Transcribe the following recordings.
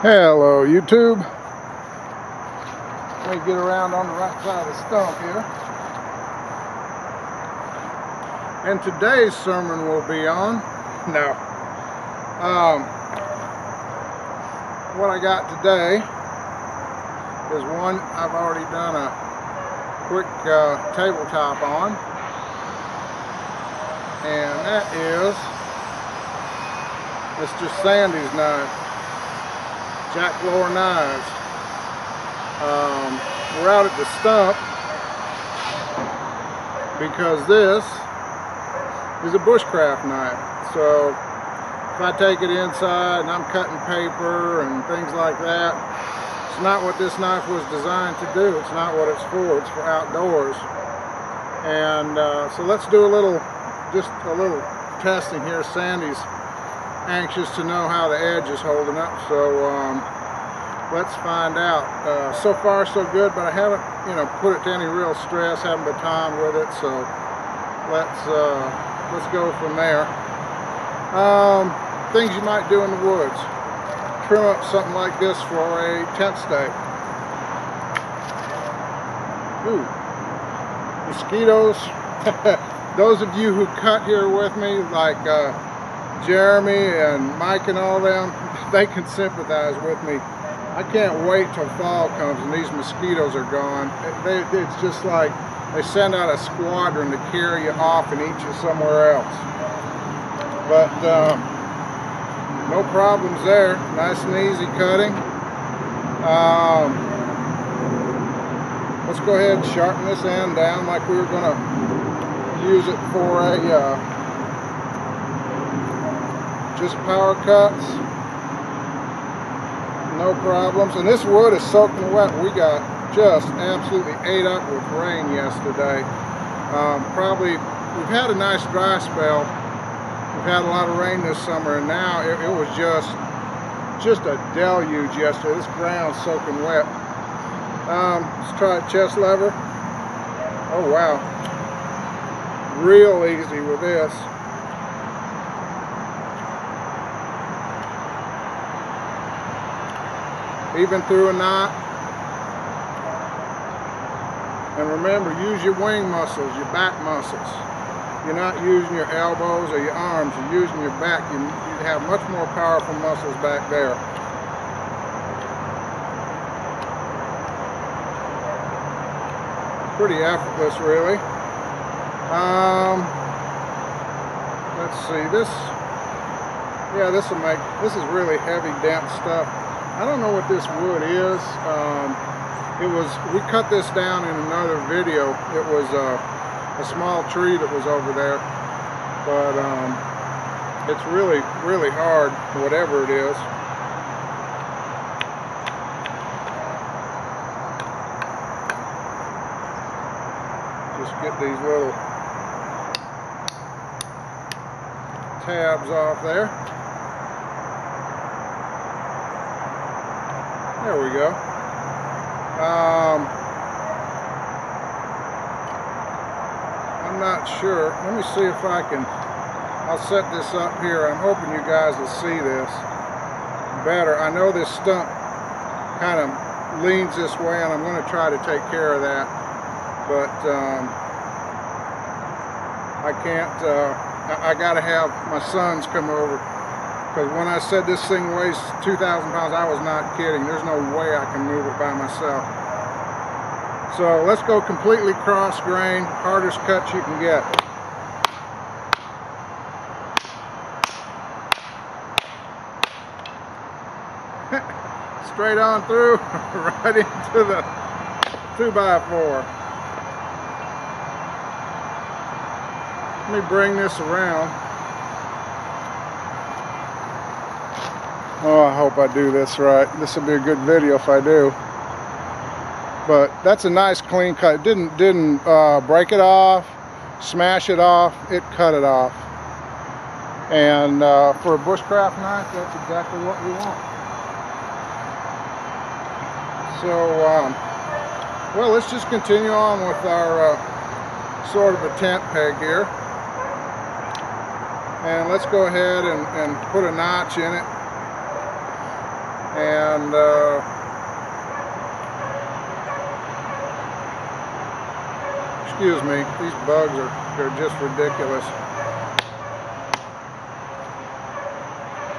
Hello YouTube. Let me get around on the right side of the stump here. And today's sermon will be on, what I got today is one I've already done a quick tabletop on, and that is Mr. Sandy's knife. Jacklore knives. We're out at the stump because this is a bushcraft knife. So if I take it inside and I'm cutting paper and things like that, it's not what this knife was designed to do. It's not what it's for. It's for outdoors. And so let's do just a little testing here. Sandy's anxious to know how the edge is holding up, so let's find out. So far so good, but I haven't put it to any real stress, haven't batoned with it, so let's go from there. Things you might do in the woods: trim up something like this for a tent stake. Ooh, mosquitoes. Those of you who cut here with me, like Jeremy and Mike and all them, they can sympathize with me. I can't wait till fall comes and these mosquitoes are gone. It's just like they send out a squadron to carry you off and eat you somewhere else. But no problems there. Nice and easy cutting. Let's go ahead and sharpen this end down like we were going to use it for a just power cuts, no problems. And this wood is soaking wet. We got just absolutely ate up with rain yesterday. We've had a nice dry spell. We've had a lot of rain this summer, and now it was just a deluge yesterday. This ground's soaking wet. Let's try a chest lever. Oh wow, real easy with this. Even through a knot. And remember, use your wing muscles, your back muscles. You're not using your elbows or your arms, you're using your back. You have much more powerful muscles back there. Pretty effortless, really. Let's see, this is really heavy, dense stuff. I don't know what this wood is. We cut this down in another video. It was a small tree that was over there, but it's really, really hard, whatever it is. Just get these little tabs off there. There we go. I'm not sure. Let me see if I'll set this up here. I'm hoping you guys will see this better. I know this stump kind of leans this way, and I'm going to try to take care of that. But I can't, I got to have my sons come over. Because when I said this thing weighs 2,000 pounds, I was not kidding. There's no way I can move it by myself. So let's go completely cross grain, hardest cut you can get. Straight on through, right into the 2x4. Let me bring this around. Oh, I hope I do this right. This will be a good video if I do. But that's a nice clean cut. It didn't break it off, smash it off. It cut it off. And for a bushcraft knife, that's exactly what we want. So, well, let's just continue on with our sort of a tent peg here. And let's go ahead and put a notch in it. And excuse me, these bugs they're just ridiculous.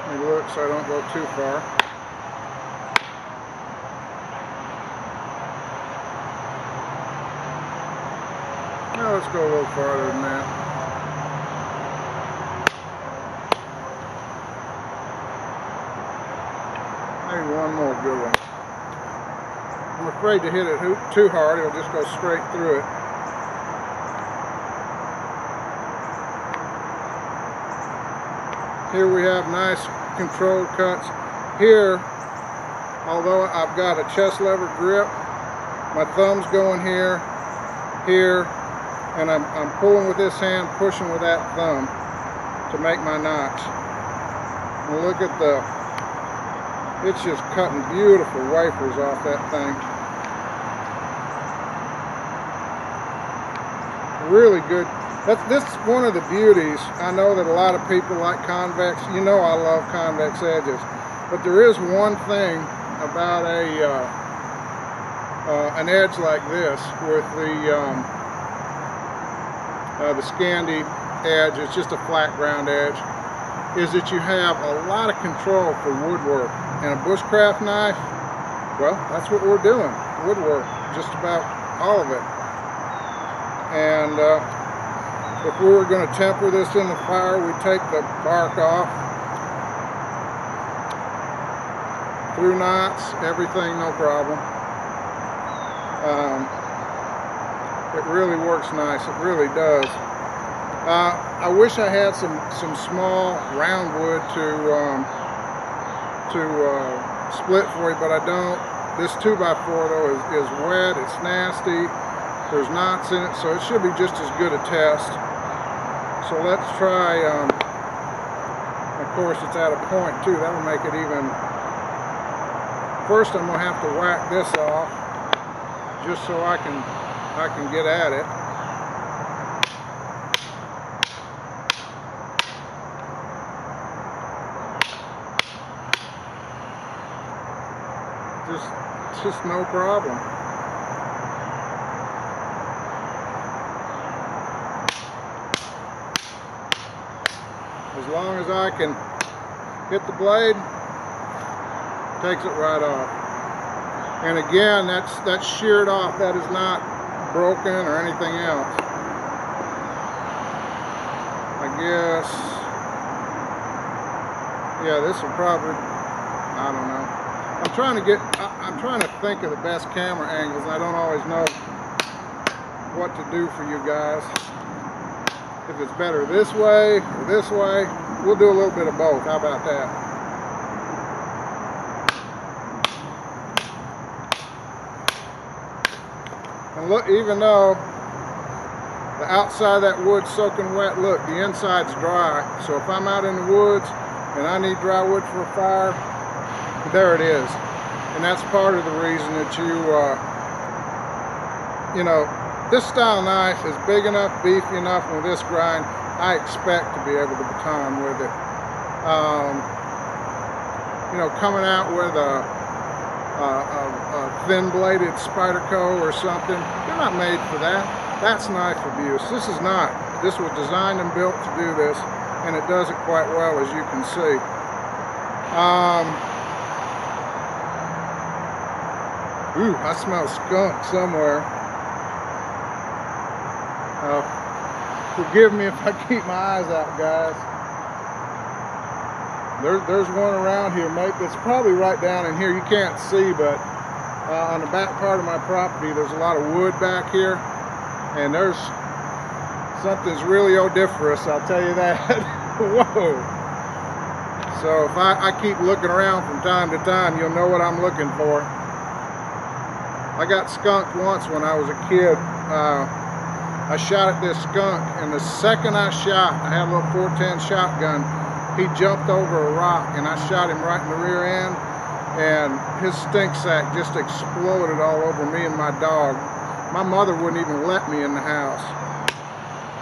Let me look so I don't go too far. Now let's go a little farther than that. Maybe one more good one. I'm afraid to hit it too hard, it'll just go straight through it. Here we have nice controlled cuts. Here, although I've got a chest lever grip, my thumb's going here, here, and I'm pulling with this hand, pushing with that thumb to make my notch. And look at it's just cutting beautiful wafers off that thing. Really good. This is one of the beauties. I know that a lot of people like convex. You know I love convex edges. But there is one thing about an edge like this with the Scandi edge, it's just a flat ground edge, is that you have a lot of control for woodwork. And a bushcraft knife, well, that's what we're doing, woodwork, just about all of it. And if we were going to temper this in the fire, we take the bark off, through knots, everything, no problem. It really works nice, it really does. I wish I had some small round wood to split for you, but I don't. This 2x4 though is wet, it's nasty, there's knots in it, so it should be just as good a test. So let's try, of course it's at a point too, that'll make it even. First I'm going to have to whack this off just so I can get at it. Just no problem. As long as I can hit the blade, takes it right off. And again, that's sheared off. That is not broken or anything else. I guess, yeah, this will probably, I don't know. I'm trying to think of the best camera angles, and I don't always know what to do for you guys. If it's better this way or this way, we'll do a little bit of both. How about that? And look, even though the outside of that wood's soaking wet, look, the inside's dry. So if I'm out in the woods and I need dry wood for a fire, there it is. And that's part of the reason that you know, this style knife is big enough, beefy enough with this grind. I expect to be able to baton with it. You know, coming out with a thin-bladed Spyderco or something, they're not made for that. That's knife abuse. This is not. This was designed and built to do this, and it does it quite well, as you can see. Ooh, I smell skunk somewhere. Forgive me if I keep my eyes out, guys. There's one around here, mate. That's probably right down in here. You can't see, but on the back part of my property, there's a lot of wood back here, and there's something's really odoriferous, I'll tell you that. Whoa! So if I keep looking around from time to time, you'll know what I'm looking for. I got skunked once when I was a kid. I shot at this skunk, and the second I shot, I had a little 410 shotgun, he jumped over a rock, and I shot him right in the rear end, and his stink sack just exploded all over me and my dog. My mother wouldn't even let me in the house.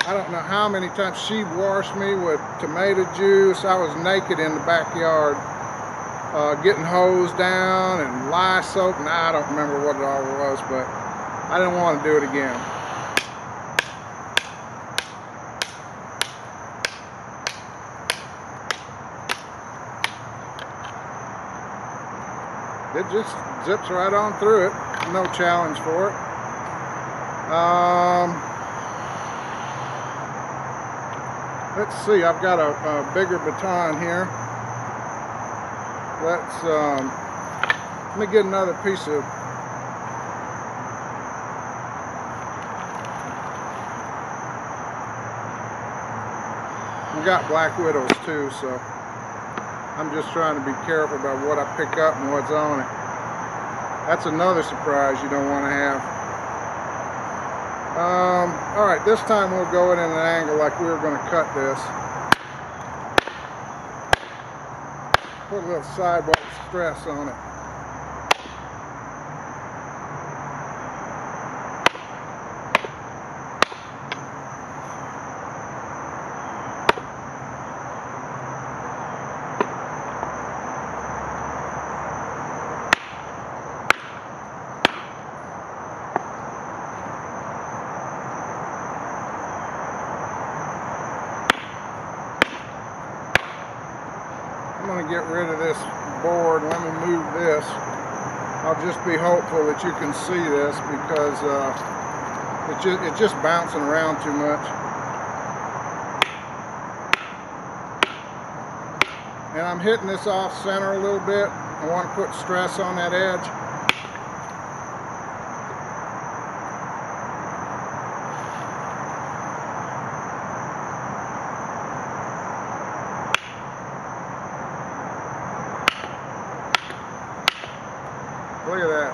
I don't know how many times she washed me with tomato juice. I was naked in the backyard. getting hosed down and lye soap. Nah, I don't remember what it all was, but I didn't want to do it again. It just zips right on through it. No challenge for it. Let's see, I've got a bigger baton here. Let me get another piece of we got black widows too, so I'm just trying to be careful about what I pick up and what's on it. That's another surprise you don't want to have. Alright, this time we'll go in at an angle like we were going to cut this. Put a little sidewalk stress on it. I'm going to get rid of this board. Let me move this. I'll just be hopeful that you can see this because it's just bouncing around too much. And I'm hitting this off center a little bit. I want to put stress on that edge. Look at that.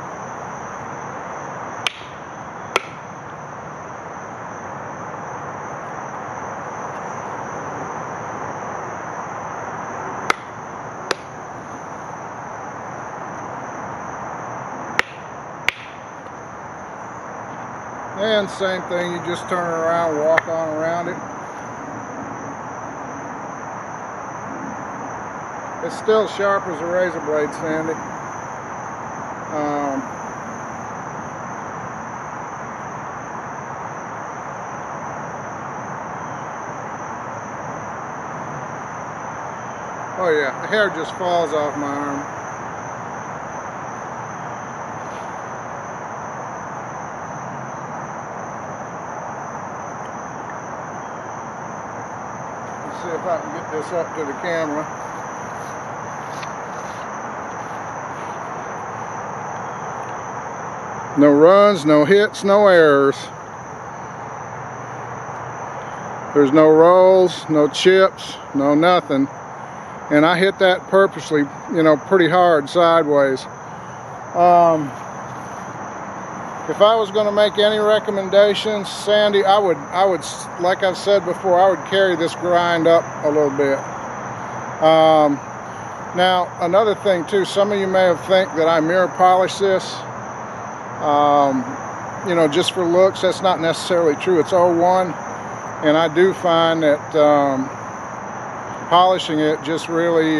And same thing, you just turn it around, walk on around it. It's still sharp as a razor blade, Sandy. Oh yeah, the hair just falls off my arm. Let's see if I can get this up to the camera. No runs, no hits, no errors. There's no rolls, no chips, no nothing. And I hit that purposely, you know, pretty hard sideways. If I was going to make any recommendations, Sandy, I would, like I've said before, I would carry this grind up a little bit. Now, another thing too, some of you may have think that I mirror polish this. You know, just for looks. That's not necessarily true. It's 01, and I do find that polishing it just really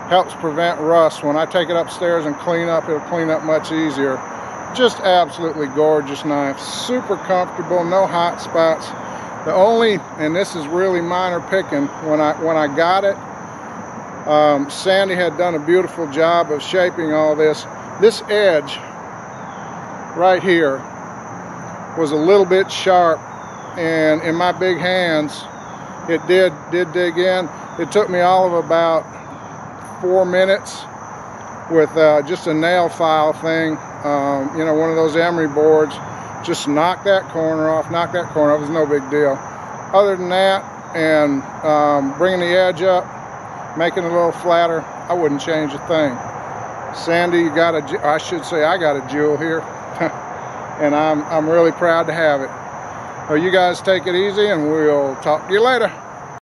helps prevent rust. When I take it upstairs and clean up, it'll clean up much easier. Just absolutely gorgeous knife, super comfortable, no hot spots. The only, and this is really minor picking, when I got it, Sandy had done a beautiful job of shaping all this. This edge right here was a little bit sharp, and in my big hands it did dig in. It took me all of about 4 minutes with just a nail file thing, you know, one of those emery boards. Just knock that corner off, it was no big deal. Other than that, and bringing the edge up, making it a little flatter, I wouldn't change a thing. Sandy, you got a, I should say I got a jewel here. And I'm really proud to have it. So you guys take it easy, and we'll talk to you later.